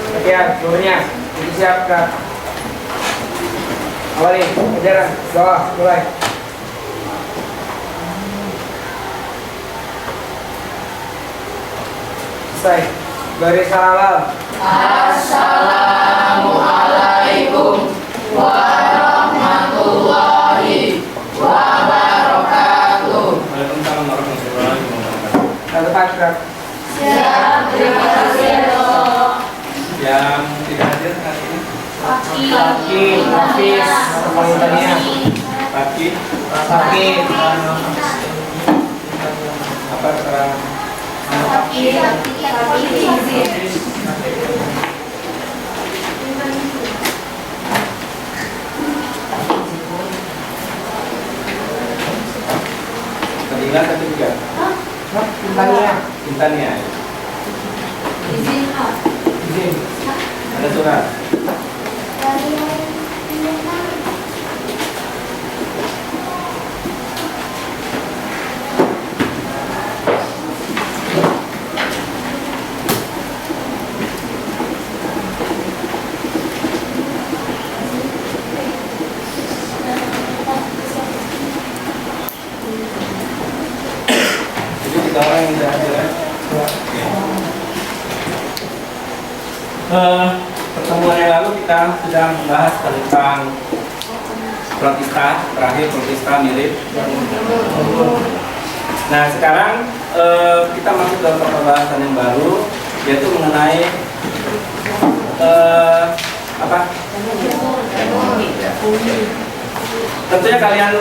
Sekian seluruhnya. Disiapkan. Awali ajaran. Doa mulai. Selesai. Beri salam. Assalamualaikum warahmatullahi wabarakatuh. Waalaikumsalam warahmatullahi wabarakatuh. Satu paket. Siap, terima kasih dok. Yang tidak hadir hari ini, Pagi, Hafiz, panggilannya. Pagi, Pagi. apa sekarang? Fadilah satu juga. Tanya. Intannya. Izin Pak. Izin. Ada surat. Jadi 3 orang yang tidak hadir ya. Pertemuan yang lalu kita sudah membahas tentang protista, terakhir protista mirip. Nah sekarang kita masuk dalam pembahasan yang baru, yaitu mengenai apa? Tentunya kalian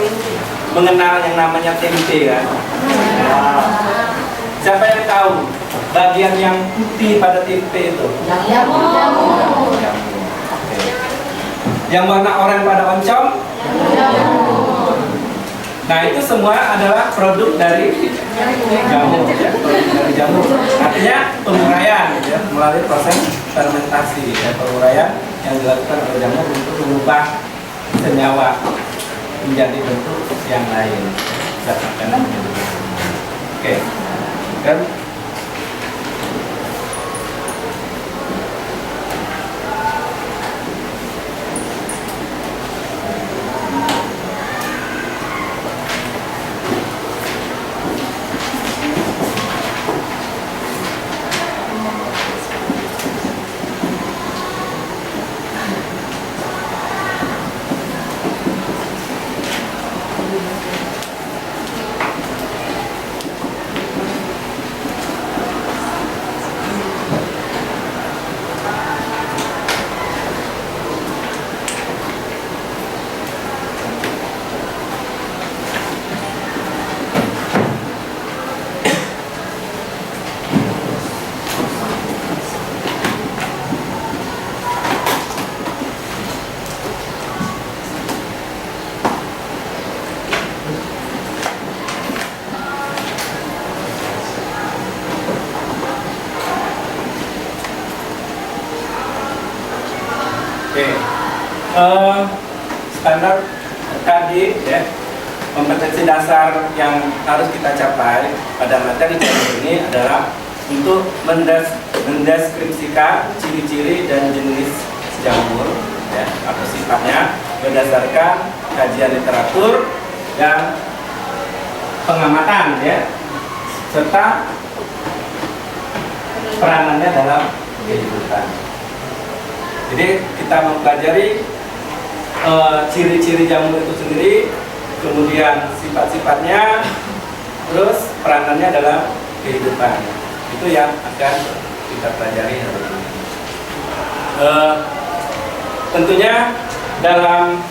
mengenal yang namanya tempe kan? Siapa yang tahu bagian yang putih pada tempe itu? Jamur. Oke. Yang warna oranye pada oncom? Nah itu semua adalah produk dari jamur, ya, produk dari jamur. Artinya penguraian, ya, melalui proses fermentasi, ya, penguraian yang dilakukan oleh jamur untuk mengubah senyawa menjadi bentuk yang lain. Oke, kan? Oke, standar tadi ya, kompetensi dasar yang harus kita capai pada materi ini adalah untuk mendeskripsikan ciri-ciri dan jenis jamur ya, atau sifatnya berdasarkan kajian literatur dan pengamatan ya, serta peranannya dalam kehidupan. Jadi kita mempelajari ciri-ciri jamur itu sendiri, kemudian sifat-sifatnya, terus peranannya dalam kehidupan. Itu yang akan kita pelajari hari ini. Tentunya dalam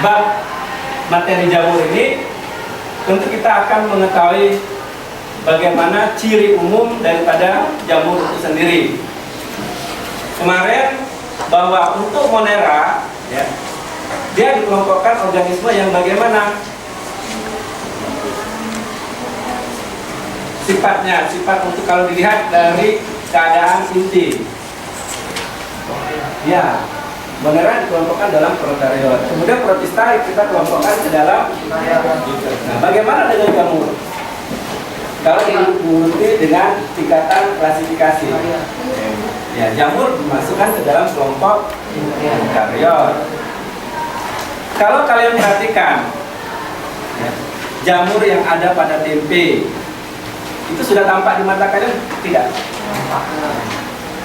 bab materi jamur ini, tentu kita akan mengetahui bagaimana ciri umum daripada jamur itu sendiri. Kemarin bahwa untuk Monera ya, dia dikelompokkan organisme yang bagaimana sifatnya, sifat untuk kalau dilihat dari keadaan inti. Ya, Monera dikelompokkan dalam protariot. Kemudian protista kita kelompokkan ke dalam. Nah, bagaimana dengan jamur? Kalau diikuti dengan tingkatan klasifikasi. Ya, jamur dimasukkan ke dalam kelompok eukariot. Kalau kalian perhatikan, ya, jamur yang ada pada tempe itu sudah tampak di mata kalian? Tidak.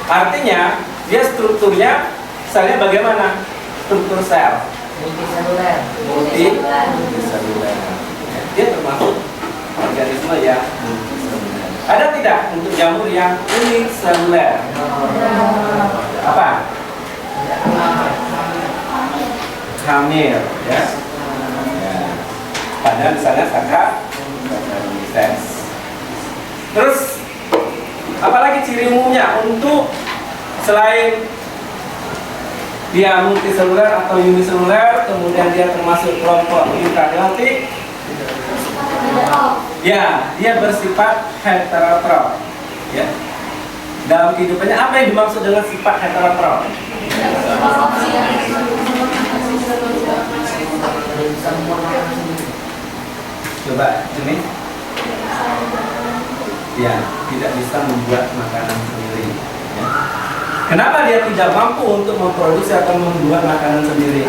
Artinya dia strukturnya selnya bagaimana? Struktur sel Multiseluler. multiseluler. Dia termasuk organisme yang multiseluler. Ada tidak untuk jamur yang uniseluler? Apa? Hamil, ya. Pada misalnya Saccharomyces. Terus apalagi ciri umumnya untuk selain dia multiseluler atau uniseluler, kemudian dia termasuk kelompok eukariotik, ya, dia bersifat heterotrof. Ya. Dalam kehidupannya apa yang dimaksud dengan sifat heterotrof? Coba ini. Ya, tidak bisa membuat makanan sendiri. Ya. Kenapa dia tidak mampu untuk memproduksi atau membuat makanan sendiri?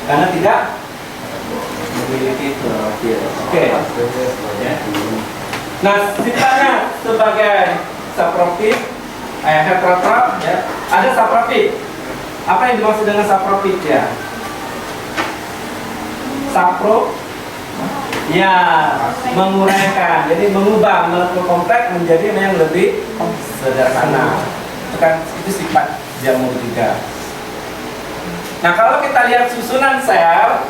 Karena tidak memiliki klorofil. Oke. Ya. Nah, sifatnya sebagai saprofit, heterotrof, ya. Ada saprofit. Apa yang dimaksud dengan saprofit ya? Sapro, ya, menguraikan, jadi mengubah molekul kompleks menjadi yang lebih sederhana. Itu sifat jamur juga. Nah, kalau kita lihat susunan sel,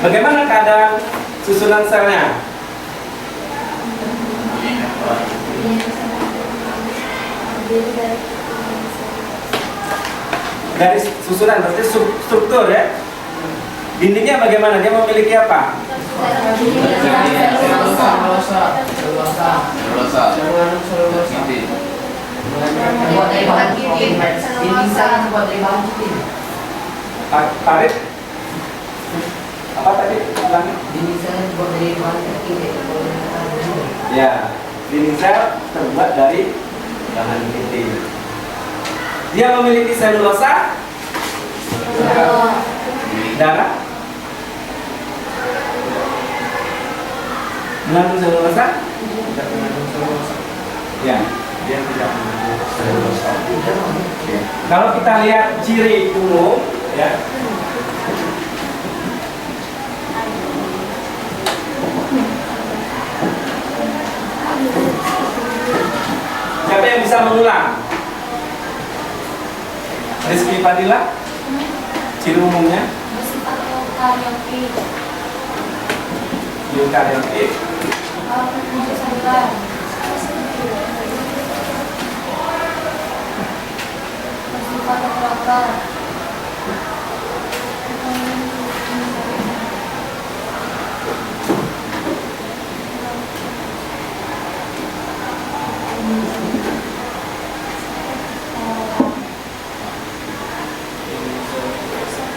bagaimana keadaan susunan selnya? Dari susunan berarti struktur ya. Dindingnya bagaimana? Dia memiliki apa? Tarik. Apa tadi? Ya, dinding sel terbuat dari bahan inti. Dia memiliki selulosa, darah, mengandung selulosa? Tidak mengandung selulosa. Ya, dia tidak mengandung selulosa. Oke. Kalau kita lihat ciri umum, ya. Siapa yang bisa mengulang? Rizky Fadila, ciri umumnya? Bersifat eukariotik. Eukariotik. Multiseluler. Bersifat heterotrof.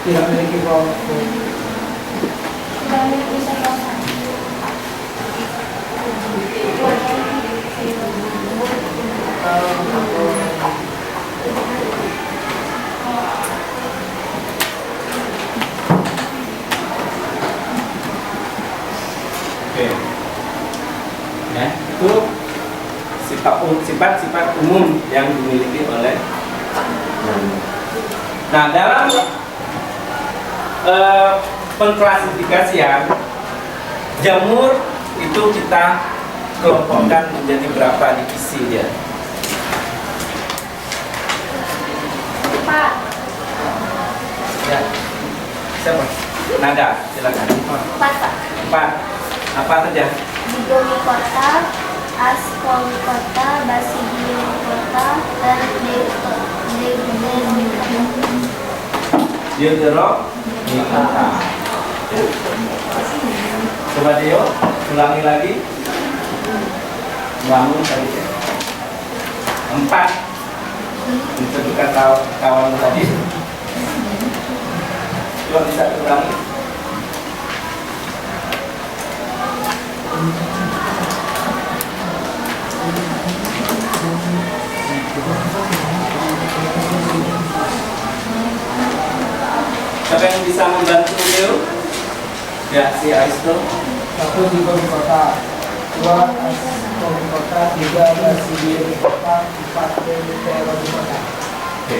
Tidak memiliki klorofil. Tidak memiliki selulosa. Oke. Ya, itu sifat-sifat umum yang dimiliki oleh jamur. Nah, dalam pengklasifikasian jamur itu kita kelompokkan menjadi berapa divisi dia? 4. Ya. Siapa? Nada, silakan. 4, Pak. 4. Apa saja? Zygomicota, Ascomycota, Basidiomycota, dan Deuteromycota. Coba Dio, ulangi lagi. Bangun tadi. 4. Disebutkan kawan tadi. Coba bisa ulangi. Siapa yang bisa membantu Leo? Ya, si Aisto. 1 di kota, 2 di kota, 3 Brasilia di kota, 4 Venezuela di kota. Oke.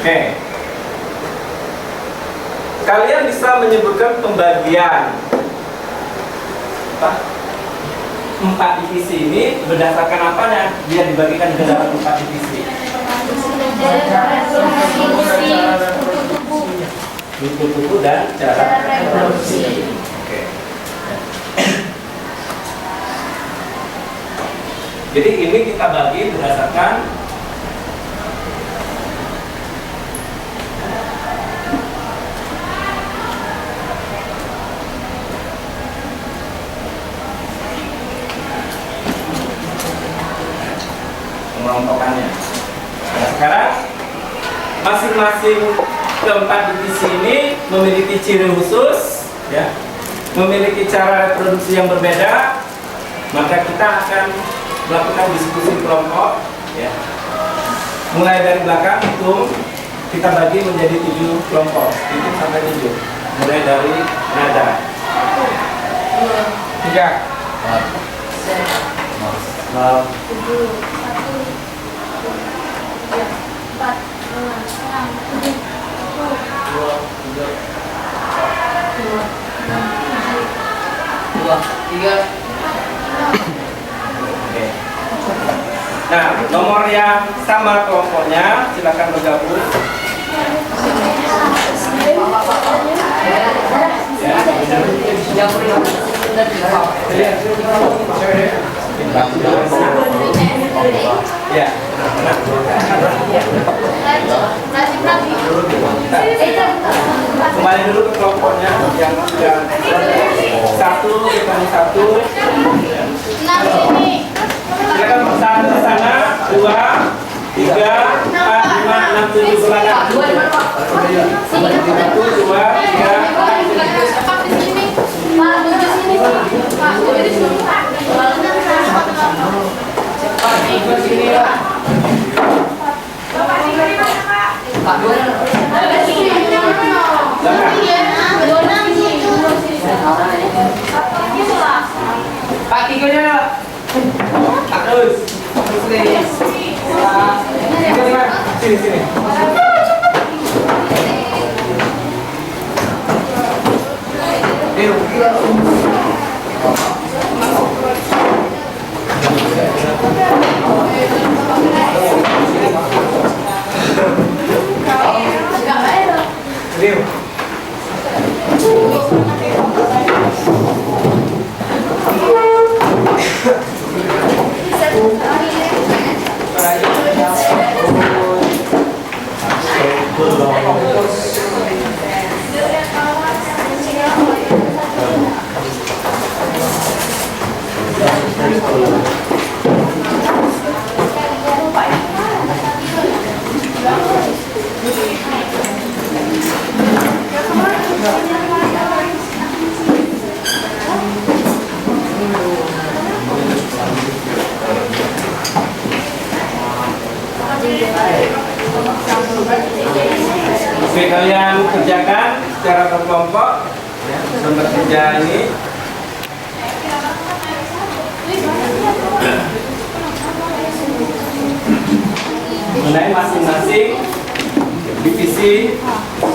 Oke. Kalian bisa menyebutkan pembagian apa? 4 divisi ini berdasarkan apanya dia dibagikan ke dalam 4 divisi? Bentuk tubuh dan cara reproduksi. Oke. Jadi ini kita bagi berdasarkan pengelompokannya. Nah, sekarang masing-masing keempat divisi ini memiliki ciri khusus, ya, memiliki cara reproduksi yang berbeda. Maka kita akan melakukan diskusi kelompok, ya. Mulai dari belakang hitung, kita bagi menjadi 7 kelompok, hitung sampai 7. Mulai dari nada. 3. 3. Oke. Nah, nomor yang sama kelompoknya silakan bergabung. Ya. Kembali dulu ke kelompoknya yang sudah 1, kita 1. Silakan 1 di sana, 2, 3, 4, 5, 6, 7 silakan. 1, 2, 3, Pak, 3-nya. terus. Sini. Oke, kalian kerjakan secara berkelompok ya, sumber kerja ini. Mengenai masing-masing divisi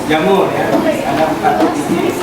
jamur ya, ada 4 divisi.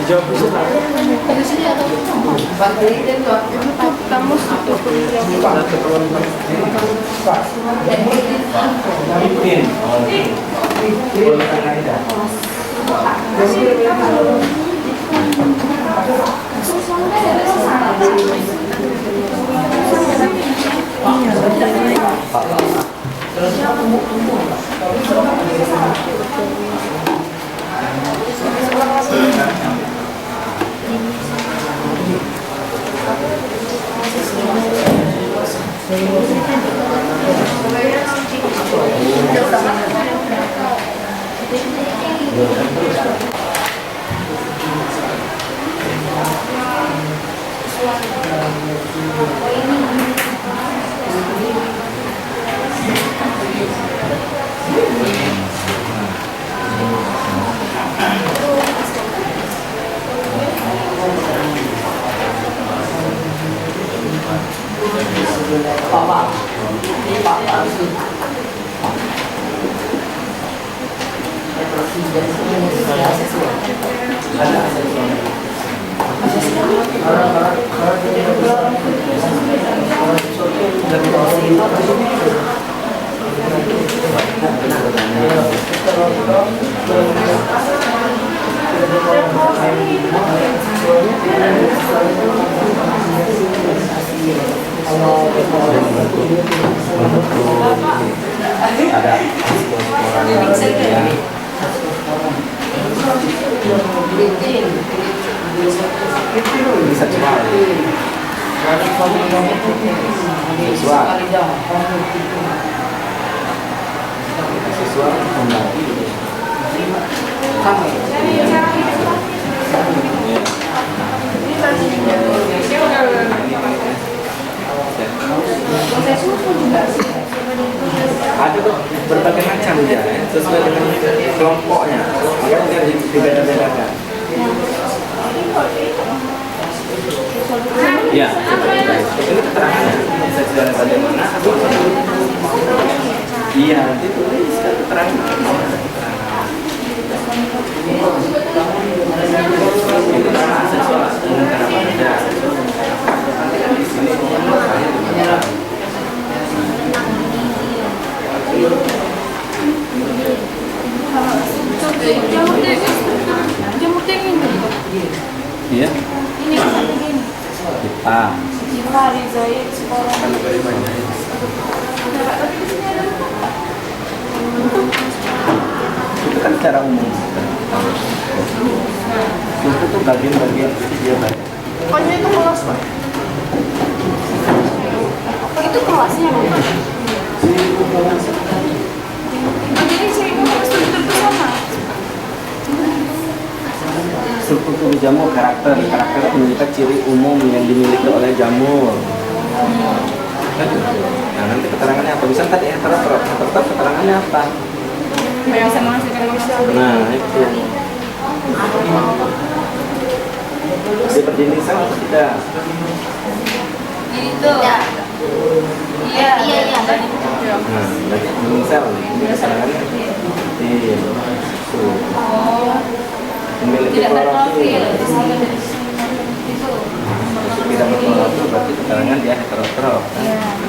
Dijawab dulu Pak. Kamu sudah Pipin. Ada tuh berbagai macam ya, sesuai dengan kelompoknya. Makanya dia dibeda-bedakan. Ya, ini keterangannya. Sesuai bagaimana? Iya, ditulis keterangan. Itu karena seksual, karena beda. Nanti kan di sini jamur ini. Iya. Ini begini. Ah. Jiwa Rizaya sekolah. Itu kan secara umum. Itu tuh bagian-bagian dia banyak. Pokoknya itu kelas, Pak. Itu kelasnya. Jadi saya harus struktur ke sana. Struktur tubuh jamur, karakter menunjukkan ciri umum yang dimiliki oleh jamur. Nah, nanti keterangannya apa? Bisa tadi heterotrof keterangannya apa? Yang bisa menghasilkan masalah. Nah, itu. Dia berdinding sel atau tidak? Itu. Iya. Nah, berarti berdinding sel. Ini keterangannya. Iya. Memiliki klorofil. Itu. Tidak berklorofil berarti keterangan dia heterotrof. Kan?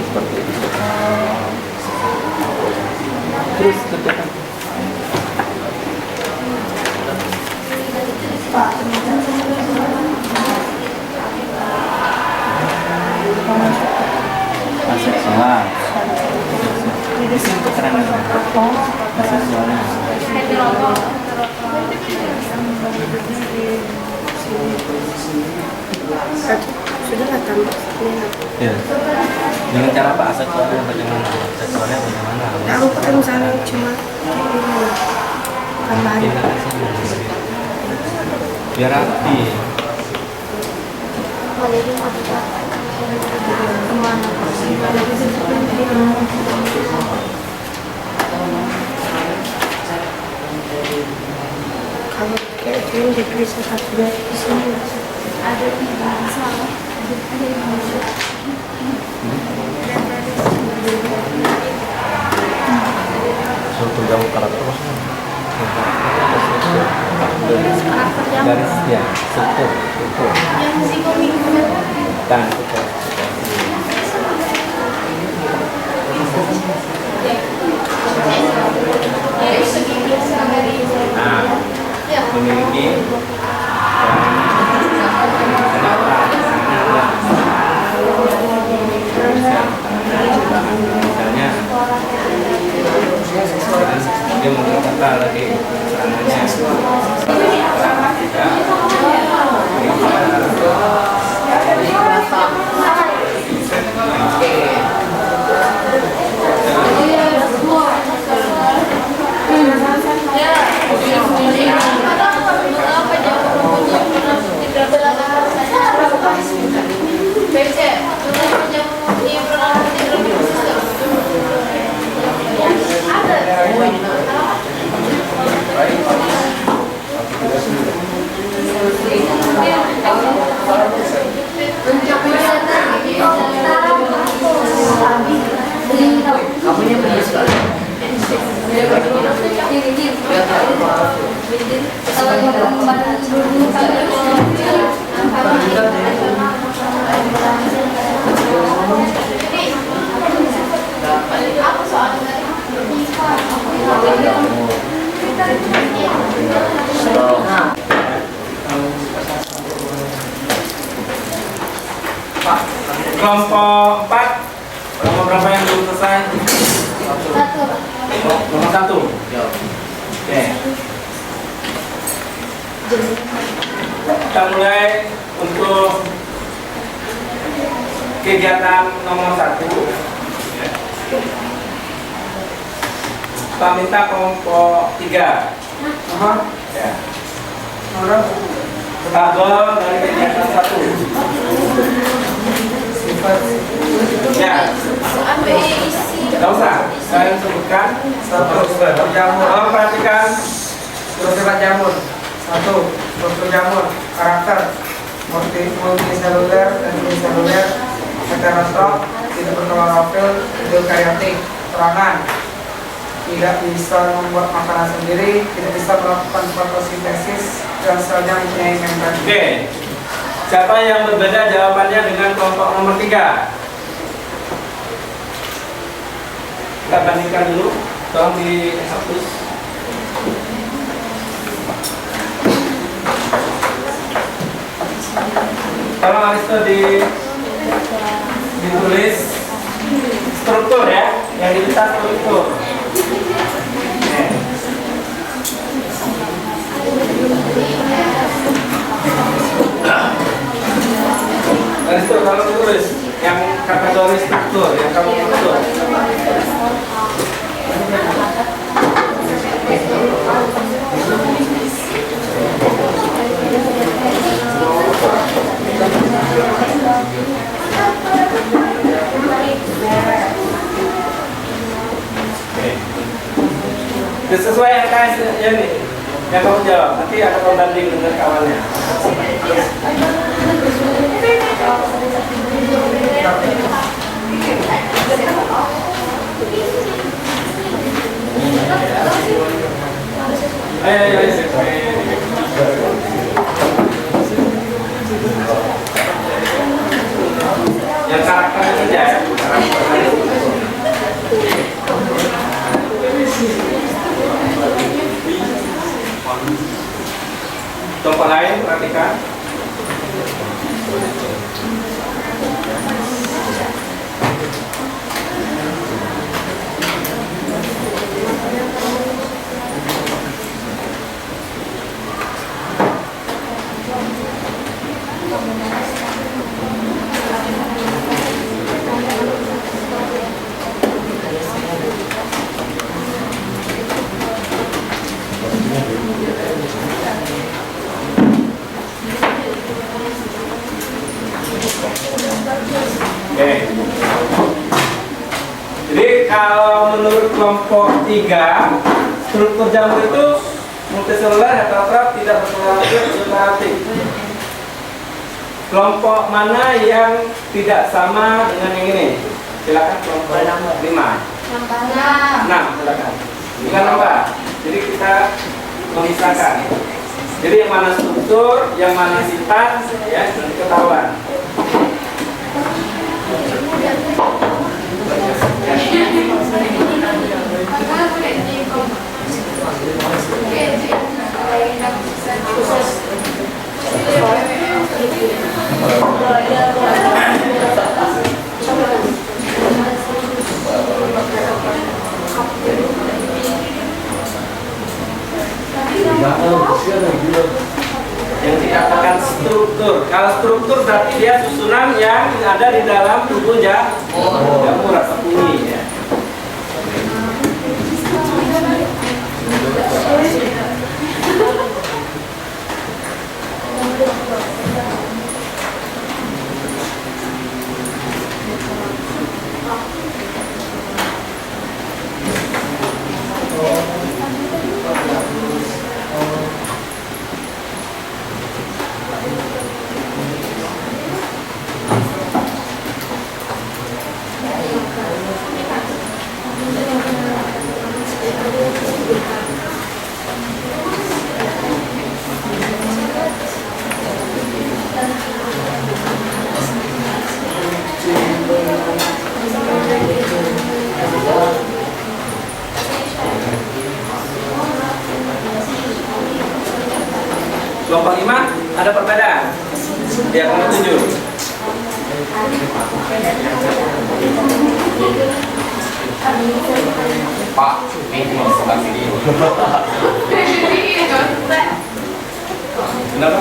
Seperti itu. Terus ketika aseksual. Di sini keterangan aseksualnya. Sudah lah tambah. Ya. Dengan cara apa aseksualnya bagaimana? Aseksualnya bagaimana? Aku pakai misalnya cuma tambahan. Biar rapi. Kemana? Kalau kayak gini diperiksa satu di sini ada di sana. Suatu jamu karakter maksudnya. garis ya, struktur. Yang si komik Dan nah, memiliki misalnya dia mengatakan lagi serangannya kelompok 4, kelompok berapa yang belum selesai? Nomor 1. Oke. Kita mulai untuk kegiatan nomor 1. Kita minta kelompok 3. Ya. Tabel dari kegiatan 1. Ya, tidak usah. Saya sebutkan struktur jamur. Perhatikan struktur jamur. 1. Struktur jamur, karakter, multiseluler dan uniseluler, heterotrof, tidak berklorofil, eukariotik, perangan, tidak bisa membuat makanan sendiri, tidak bisa melakukan fotosintesis, dan selnya mempunyai membran. Oke. Siapa yang berbeda jawabannya dengan kelompok nomor 3? Kita bandingkan dulu. Tolong dihapus. Tolong Aristo ditulis struktur ya, yang ditulis struktur. Aristo kalau tulis yang kategori struktur yang kamu tulis. Sesuai RKS yang kamu jawab, nanti akan membanding dengan kawannya. Ayo. Yang karakternya saja ya. Contoh lain, perhatikan. Oke. Jadi kalau menurut kelompok 3, struktur jamur itu multiseluler, heterotrof, tidak berklorofil, eukariotik. Kelompok mana yang tidak sama dengan yang ini? Silakan kelompok 5. 6, silakan. Bukan nomor. Jadi kita memisahkan. Jadi yang mana struktur, yang mana sifat, ya nanti ketahuan. Yang dikatakan struktur. Kalau struktur berarti dia susunan yang ada di dalam tubuh jamur atau kuning ya. Kelompok 5 ada perbedaan. Dia akan tunjuk. Pak, ini sebelah sini. Kenapa?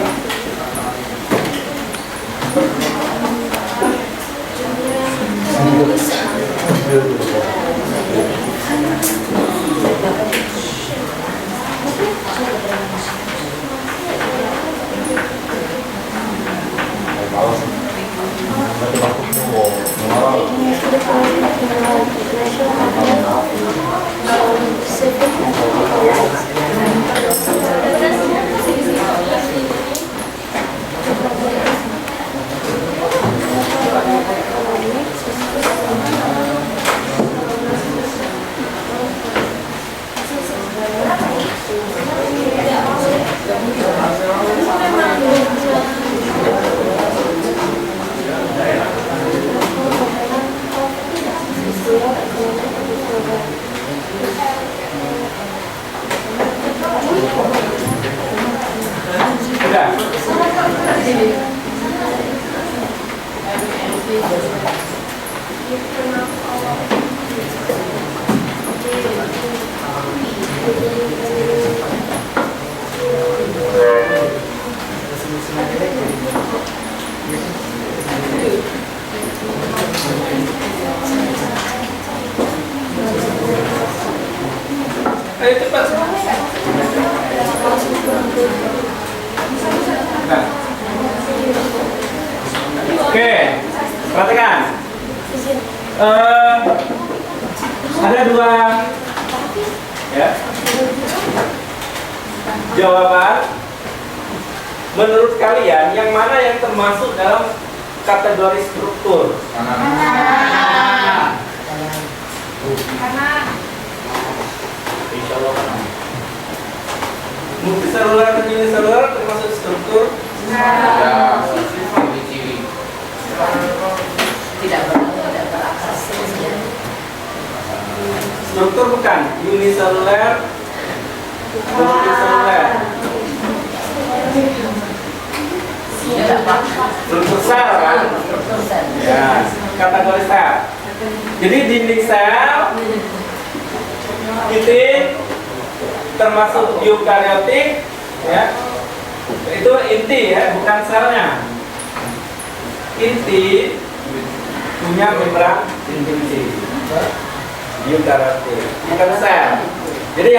Ayo cepat. Nah. Oke, perhatikan. Ada dua ya jawaban. Menurut kalian, yang mana yang termasuk dalam kategori struktur? Multiselular dan uniselular termasuk struktur? Ya, ciri-ciri. Tidak berakar. Struktur bukan uniselular, multiselular. Struktur sel kan? Ya, kategori sel. Jadi dinding sel titik termasuk eukariotik ya. Itu inti ya, bukan selnya. Inti punya membran inti. Eukariotik, bukan sel. Jadi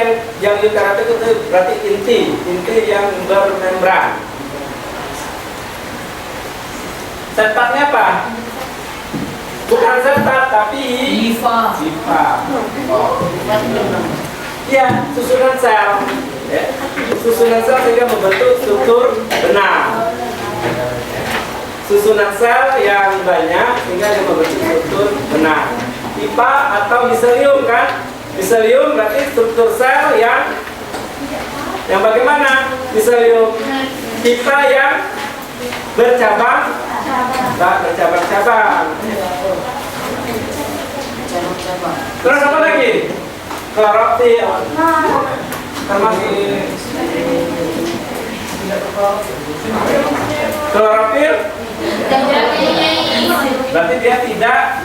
yang eukariotik itu berarti inti yang bermembran. Setatnya apa? Bukan setat tapi hifa. Ya, susunan sel. Ya. Susunan sel sehingga membentuk struktur benang. Susunan sel yang banyak sehingga dia membentuk struktur benang. Hifa atau miselium kan? Miselium berarti struktur sel yang Yang bagaimana? Miselium pipa yang bercabang, bercabang-cabang. Terus apa lagi? Klorofil. Termasuk klorofil. Berarti dia tidak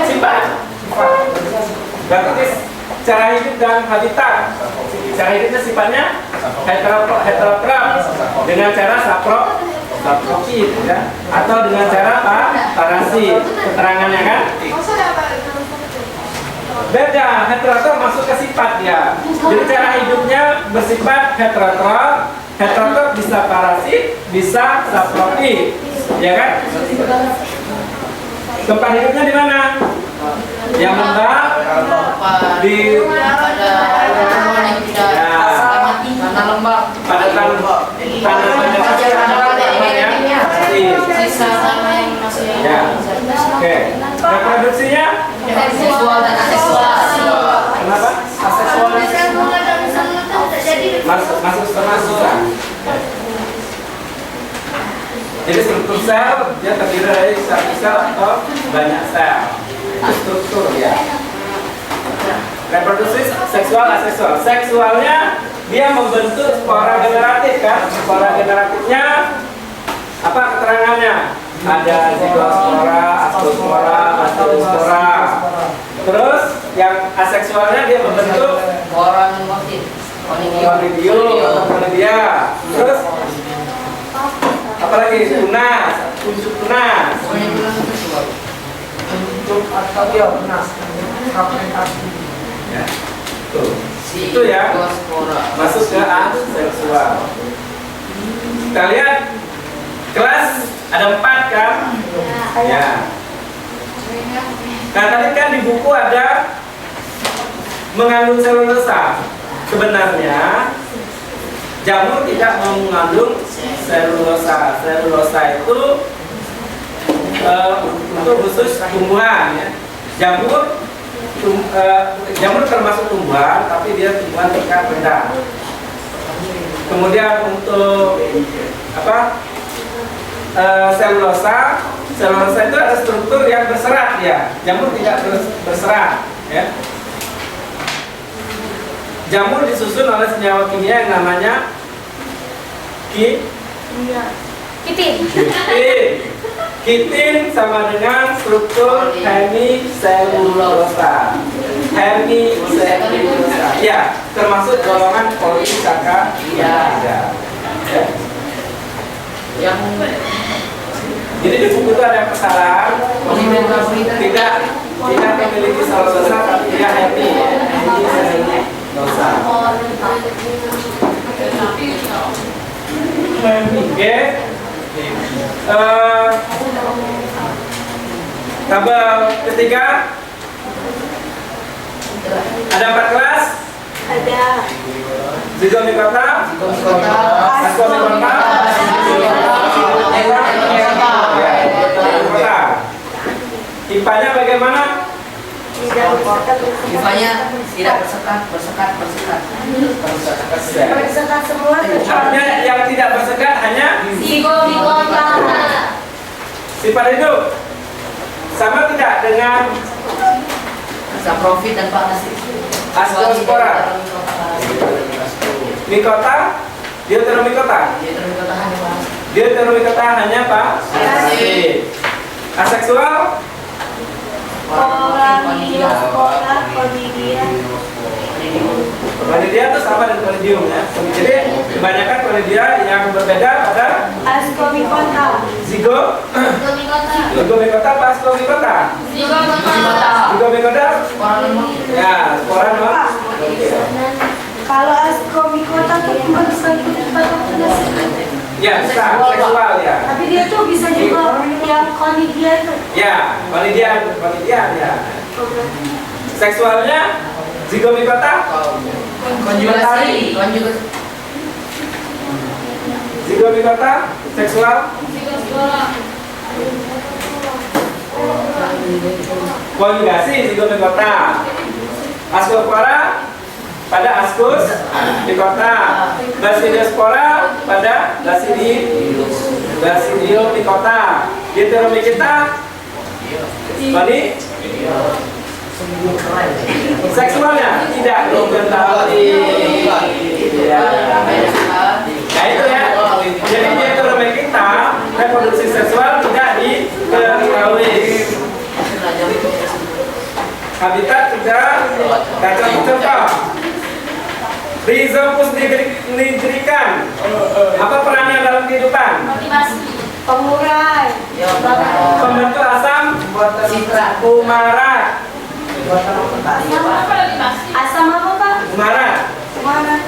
sifat. Berarti cara hidup dan habitat. Cara hidupnya sifatnya heterotrop dengan cara saprofit, ya, atau dengan cara parasit. Keterangannya kan? Beda, heterotrop masuk ke sifat ya. Jadi cara hidupnya bersifat heterotrop. Heterotrop bisa parasit, bisa saprofit, ya kan? Tempat hidupnya di mana? Yang lembab di tanah lembab, pada tanah ya. Oke. Reproduksinya seksual dan aseksual. kenapa? Aseksual Masuk. Jadi struktur sel dia terdiri dari satu sel atau banyak sel. Itu struktur ya. Reproduksi seksual aseksual. Seksualnya dia membentuk spora generatif kan? Spora generatifnya apa keterangannya? Ada zigospora, astrospora, basilospora. Terus yang aseksualnya dia membentuk orang motif. Conidium atau conidia. Terus apalagi tunas, kuncup tunas. Untuk atau dia benas fragmentasi. Ya. Tuh. Itu ya. Masuk ke aseksual. Kita lihat kelas ada 4 kan? Ya. Nah tadi kan di buku ada mengandung selulosa. Sebenarnya jamur tidak mengandung selulosa. Selulosa itu untuk khusus tumbuhan ya. Jamur termasuk tumbuhan, tapi dia tumbuhan tingkat rendah. Kemudian untuk apa? Selulosa itu ada struktur yang berserat ya. Jamur tidak berserat ya. Jamur disusun oleh senyawa kimia yang namanya Kitin. Kitin sama dengan struktur hemiselulosa. Hemiselulosa. Ya, termasuk golongan polisakarida. Ya. Yang Jadi di buku itu ada kesalahan. Tidak memiliki selulosa, tapi dia hemiselulosa. Oke. Tabel ketiga ada 4 kelas. Ada Zygomicota, Ascomicota, tipanya bagaimana? Tipanya tidak bersekat. bersekat semua Artinya yang tidak bersekat hanya zigomicota. sifat hidup. Sama tidak dengan Saprofit dan parasit. Astrospora? Mikota, deuteromikota. Deuteromikota hanya apa? Parasit. Aseksual? Chlamydospora, Chlamydia. Chlamydia itu sama dengan Chlamydium ya. Jadi kebanyakan Chlamydia yang berbeda pada Ascomicota. Zygomicota apa Ascomicota? Zygomicota? Ya, spora non. Kalau Ascomicota tuh bersangkut pada penis. Ya, seksual ya. Tapi dia tuh bisa juga yang Chlamydia itu. Ya, Chlamydia ya. Seksualnya Zygomicota? Konjugasi. Zygomicota seksual? konjugasi zigomikota. Ascospora pada ascus mikota. Basidiospora pada basidiomikota. Heteromikota Bani seksualnya tidak diketahui. Ya. Nah itu ya. Jadi heteromikota reproduksi seksual tidak diketahui. Habitat juga contoh. Rhizopus nigrican. Apa perannya dalam kehidupan? Pengurai. Pembentuk asam fumarat. Asam apa Pak? Fumarat.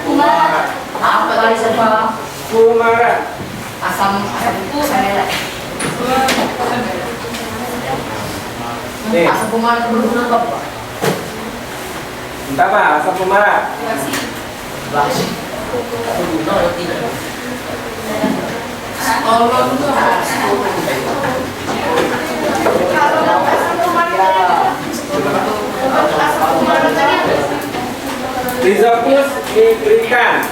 Kumarat. Apa tadi siapa? Fumarat. Asam Nih, asam kumarat berguna apa? entah apa asam fumarat. Basi. Berguna atau tidak? Kalau itu Rhizopus nigrican.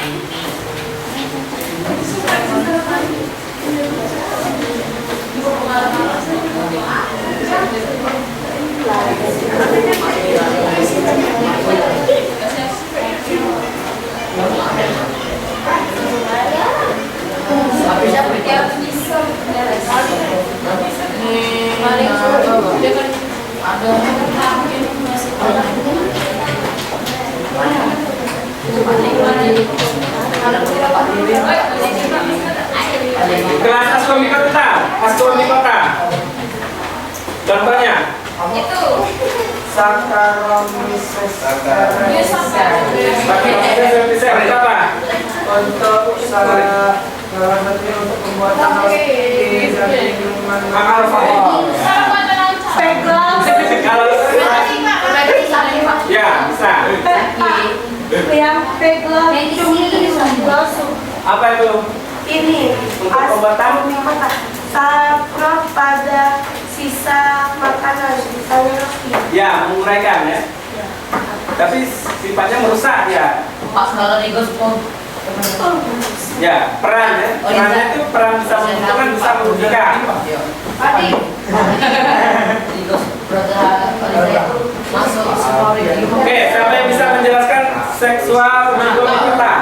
Kelas ascomicota. Contohnya Saccharomyces Saccharomyces apa? untuk salah satunya untuk pembuatan roti dan minuman alkohol. Kalau ya bisa. Yang pegang ini Apa itu? ini Untuk pembuatan? saprot pada sisa makanan, sisanya roti. Ya, menguraikan ya. Tapi sifatnya merusak ya. Pas kalau digospol. Ya, peran ya. Perannya itu peran bisa menguntungkan, bisa merugikan. Padi. Masuk Oke, siapa yang bisa menjelaskan seksual zigomikota?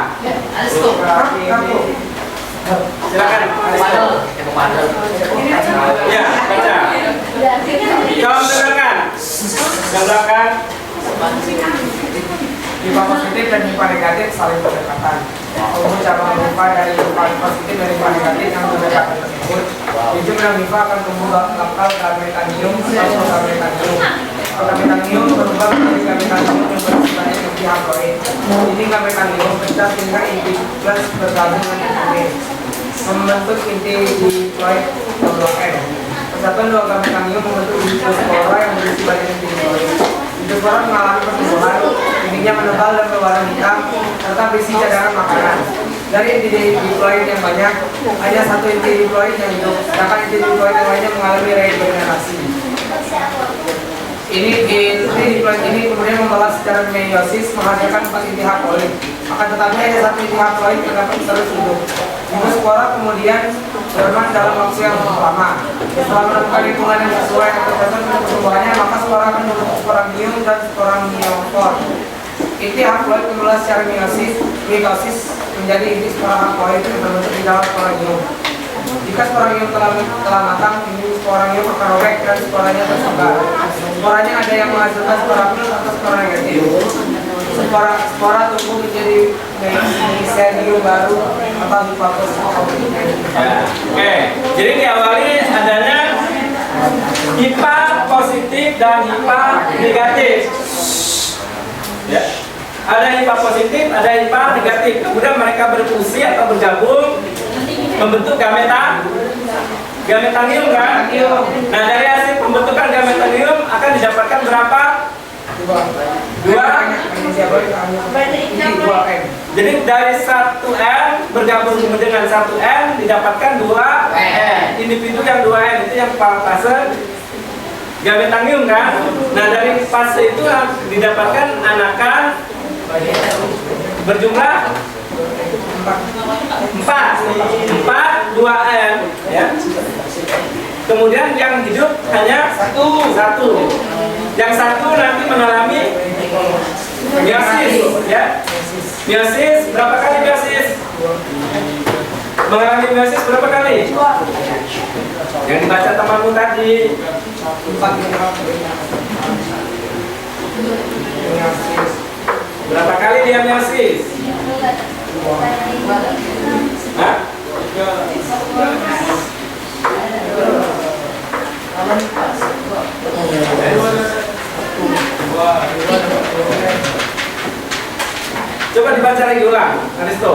Silakan. Ya, baca. Tolong dengarkan. Yang belakang. Hipa positif dan hipa negatif saling berdekatan. Umum cabang hipa dari hipa positif dan hipa negatif yang berdekatan tersebut. Hijau dan hipa akan tumbuh lokal gametanium atau gametanium. Gametanium berubah menjadi gametanium yang bersifat lebih haploid. Ini gametanium pecah sehingga inti plus bergabung dengan inti membentuk inti diploid N. Persatuan dua gametanium membentuk diplospora yang berisi banyak inti diploid. Diplospora mengalami pertumbuhan, intinya menebal dan berwarna hitam, serta berisi cadangan makanan. Dari inti diploid yang banyak, hanya satu inti diploid yang hidup, sedangkan inti diploid yang lainnya mengalami regenerasi. Ini inti diploid ini kemudian membalas secara meiosis menghasilkan 4 inti haploid. Akan tetapi hanya satu inti haploid yang dapat terus hidup. Diplospora kemudian berkembang dalam waktu yang lama. Setelah menemukan lingkungan yang sesuai atau cocok untuk pertumbuhannya, maka spora akan membentuk sporangium dan sporangiofor. Inti haploid kembali secara mitosis menjadi inti spora haploid yang terbentuk di dalam sporangium. Jika sporangium telah matang, inti sporangium akan robek dan sporanya tersebar. Sporanya ada yang menghasilkan spora plus atau spora negatif. Spora tumbuh menjadi miselium baru atau hipakus. Oke, jadi diawali adanya hipa positif dan hipa negatif. Ya. Ada hipa positif, ada hipa negatif. Kemudian mereka berfungsi atau bergabung membentuk gametanium kan? Nah, dari hasil pembentukan gametanium akan didapatkan berapa? Dua. Jadi dari 1N bergabung dengan 1N didapatkan 2N. Individu yang 2N itu yang paratase gametangium kan. Nah dari fase itu didapatkan anakan berjumlah 4 2N ya. Kemudian yang hidup hanya satu. Yang satu nanti mengalami meiosis ya. Meiosis berapa kali meiosis? Mengalami meiosis berapa kali? Yang dibaca temanmu tadi. 4. Berapa kali dia meiosis? Hah? Coba dibaca lagi ulang, Aristo.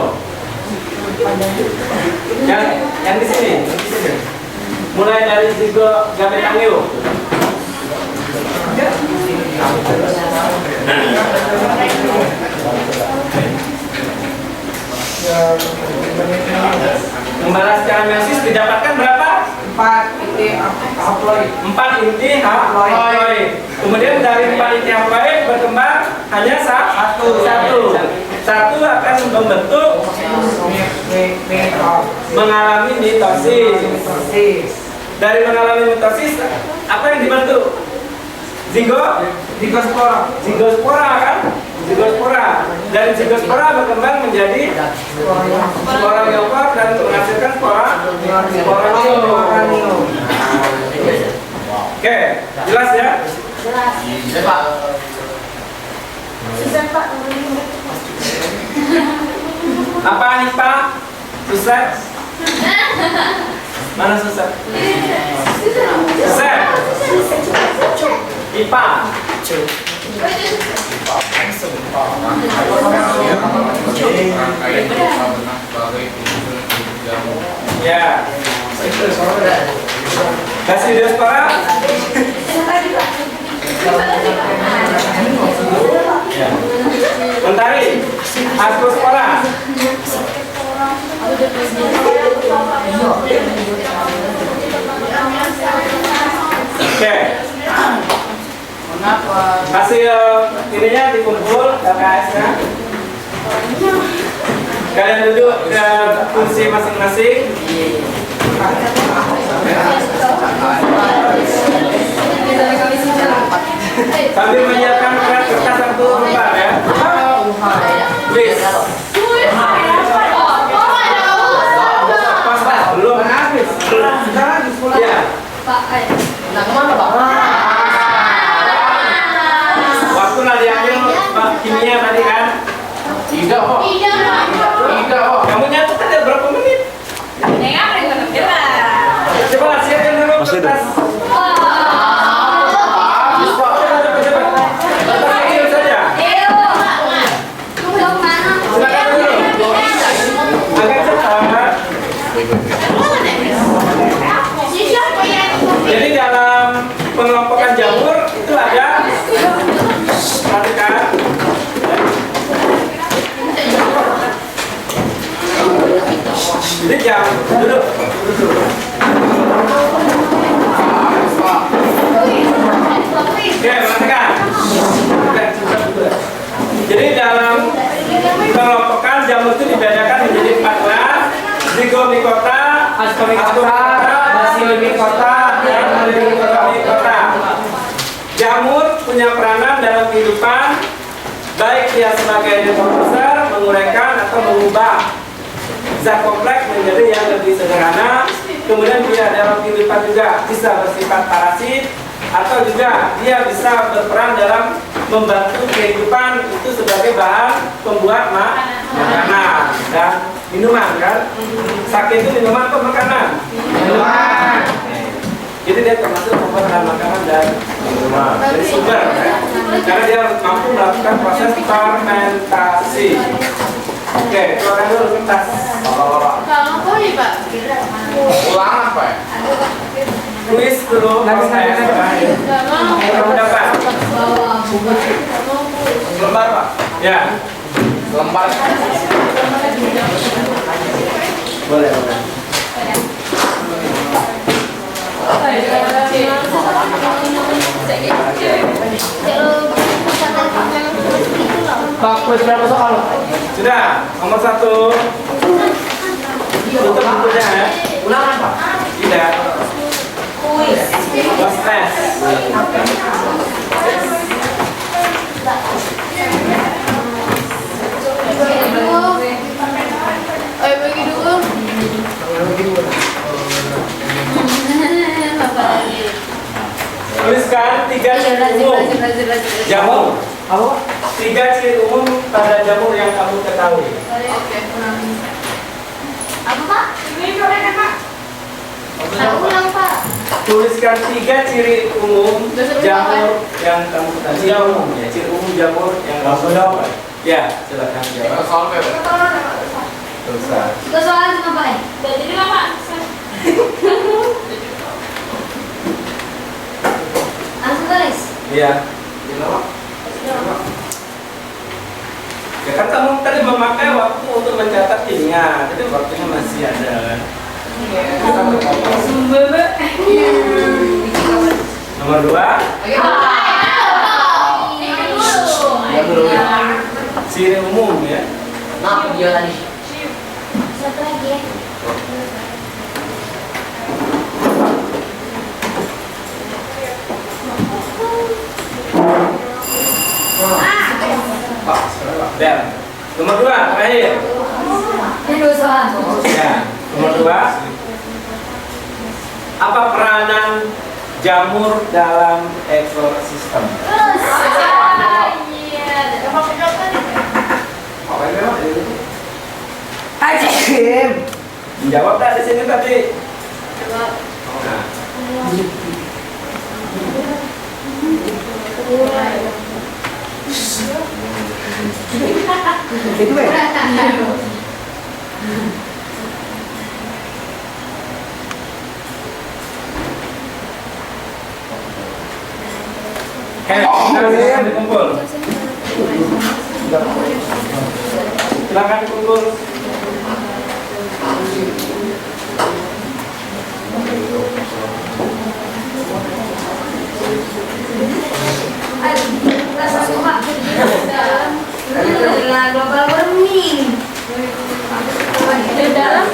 Yang di sini. Mulai dari zigo gametangium. Membalas secara meiosis didapatkan berapa? 4 inti haploid. 4 inti haploid. Kemudian dari 4 inti haploid berkembang hanya satu akan membentuk mengalami mitosis. Dari mengalami mitosis apa yang dibentuk? Zigospora kan? Zigospora. Dari zigospora berkembang menjadi spora myokot dan menghasilkan spora nium. Oke, jelas ya? Jelas. Susah Pak. Apa IPA? Susah? Mana susah? Susah? IPA. Ya. Kasih diospora? Ya. Mentari, ascospora. Oke. Hasil ininya dikumpul LKS-nya. Kalian duduk ke kursi masing-masing. Sambil menyiapkan kertas satu lembar ya. Please. Belum habis. Ya. Waktu lah diambil kimia tadi kan? Tidak kok. Kamu nyatet ada berapa menit? Coba lah siapkan dulu kertas. Jadi dalam pengelompokan jamur itu ada, perhatikan. Jadi jam duduk. Oke, perhatikan. Jadi dalam pengelompokan jamur itu dibedakan menjadi 4 kelas: zigomikota, ascomikota, basilimikota, dan polimikota. Jamur punya peranan dalam kehidupan, baik dia sebagai dekomposer, menguraikan atau mengubah zat kompleks menjadi yang lebih sederhana. Kemudian dia dalam kehidupan juga bisa bersifat parasit, atau juga dia bisa berperan dalam membantu kehidupan itu sebagai bahan pembuat makanan dan minuman kan. Sake itu minuman atau makanan? Minuman. Jadi dia termasuk pembuat bahan makanan dan minuman dari sumber ya. Karena dia mampu melakukan proses fermentasi. Oke, keluarkan dulu kertas. Ulang apa ya? Tulis dulu proses. Kamu dapat Lembar Pak? ya. Lembar. Boleh. Boleh. berapa soal? Sudah, nomor 1. Tutup bukunya ya. Ulangan Pak. Tidak. Los tes. Ayo bagi dulu. Tuliskan 3 ciri umum jamur. Apa? 3 ciri umum pada jamur yang kamu ketahui. Apa Pak? Ini Pak. Ulang Pak. Tuliskan 3 ciri umum jamur yang kamu ketahui. Ciri umum ya, ciri umum jamur yang kamu ketahui. Ya, silakan jawab. Soal apa ya? Selesai. Itu soalnya cuma Pak. Jadi Pak. Langsung tulis. Iya. Ya kan kamu tadi memakai waktu untuk mencatat ingat, jadi waktunya masih ada kan. Nomor 2. Ciri umum ya. Nah, dia tadi. Satu lagi ya. Dan nomor 2 terakhir. Ini dua soal. Ya, nomor 2. Apa peranan jamur dalam ekosistem? Ajim. Jawab tak di sini tadi? Nah, Itu ya. silakan dikumpul. Silakan dikumpul. Global warming. Di dalam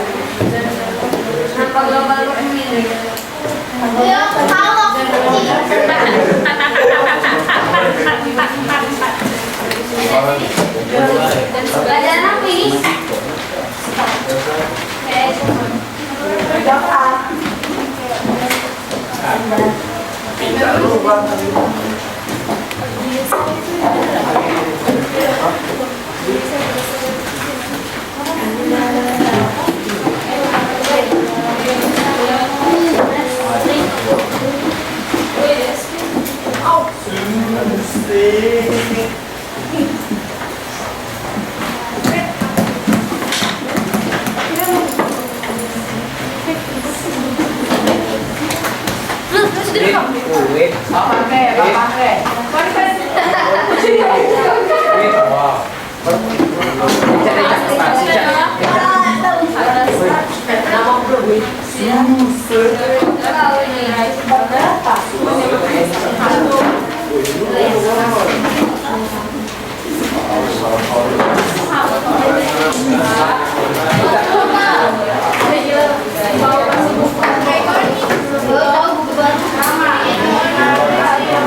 kenapa global warming? Ya, tahu. Belajar apa ini? Pintar lu Bang.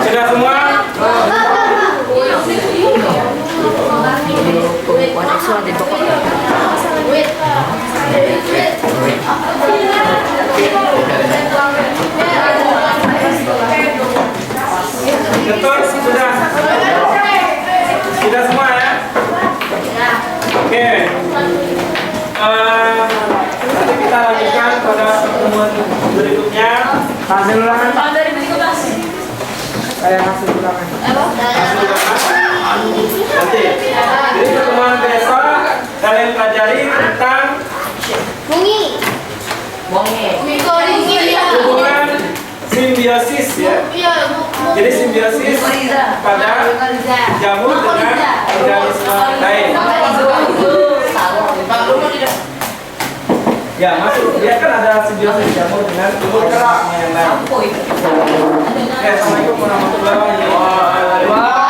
Sudah semua? Betul, sudah. Sudah semua ya? Oke. Nanti kita lanjutkan pada pertemuan berikutnya. Hasil ulangan Pak. Tahun 2013. Saya hasil ulangan. Nanti. Jadi pertemuan besok kalian pelajari tentang Bungi. hubungan simbiosis ya. Jadi simbiosis pada jamur dengan organisme lain. Ya, masuk. Dia kan ada simbiosis jamur dengan organisme yang lain. Oke, assalamualaikum warahmatullahi wabarakatuh.